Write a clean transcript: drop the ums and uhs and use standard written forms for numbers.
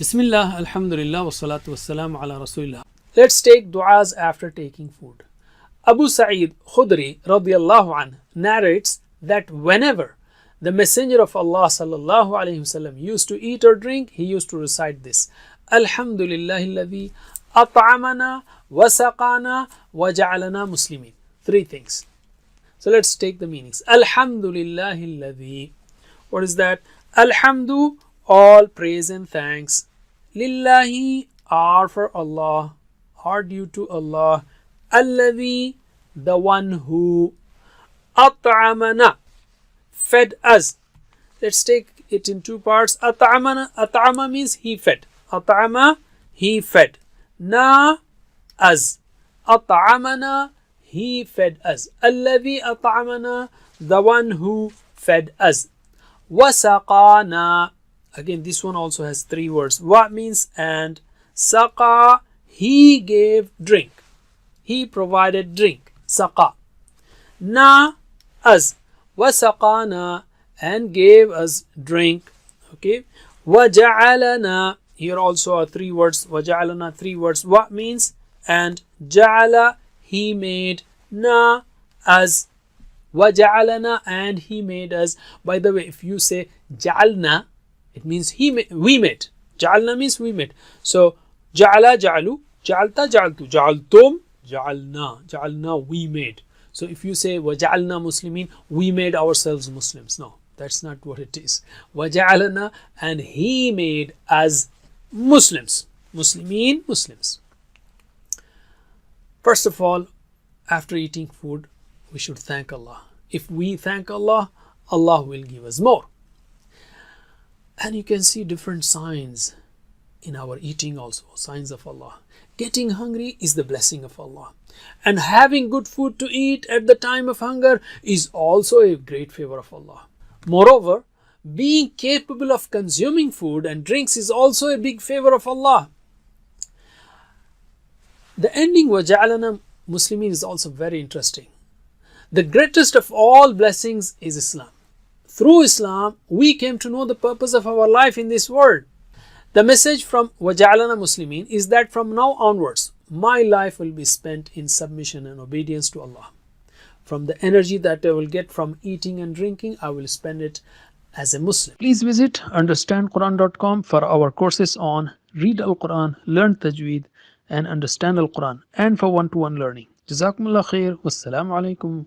Bismillah, Alhamdulillah, wassalatu wassalamu ala Rasulillah. Let's take du'as after taking food. Abu Sa'id Khudri radiyallahu anh narrates that whenever the Messenger of Allah sallallahu alayhi wasallam used to eat or drink, he used to recite this: Alhamdulillahi alladhi at'amana wa saqana wa ja'alana muslimin. Three things. So let's take the meanings. Alhamdulillahi alladhi. What is that? Alhamdu, all praise and thanks. Lillahi, are for Allah, are due to Allah. Alladhi, the one who. At'amana, fed us. Let's take it in two parts. At'amana, at'ama means he fed. At'ama, he fed. Na, us. At'amana, he fed us. Alladhi at'amana, the one who fed us. Wasaqana, again this one also has three words. Wa means and. Saqa, he gave drink. He provided drink. Saqa. Na, us. Wasaqana, and gave us drink. Okay. Waja'alana, here also are three words. Waja'alana, three words. Wa means and. Ja'ala, he made. Na, us. Waja'alana, and he made us. By the way, if you say ja'alna, it means we made. Ja'alna means we made. So ja'ala, ja'alu, ja'alta, ja'altu, ja'altum, ja'alna, ja'alna, we made. So if you say waja'alna muslimin, we made ourselves Muslims. No, that's not what it is. Waja'alana, and he made us Muslims. Muslimin, Muslims. First of all, after eating food, we should thank Allah. If we thank Allah, Allah will give us more. And you can see different signs in our eating also, signs of Allah. Getting hungry is the blessing of Allah. And having good food to eat at the time of hunger is also a great favor of Allah. Moreover, being capable of consuming food and drinks is also a big favor of Allah. The ending وَجَعَلَنَا Muslimin is also very interesting. The greatest of all blessings is Islam. Through Islam, we came to know the purpose of our life in this world. The message from وَجَعَلَنَا Muslimin is that from now onwards, my life will be spent in submission and obedience to Allah. From the energy that I will get from eating and drinking, I will spend it as a Muslim. Please visit understandquran.com for our courses on Read Al-Quran, Learn Tajweed, and Understand Al-Quran, and for one-to-one learning. Jazakumullah khair. Wassalamu alaikum.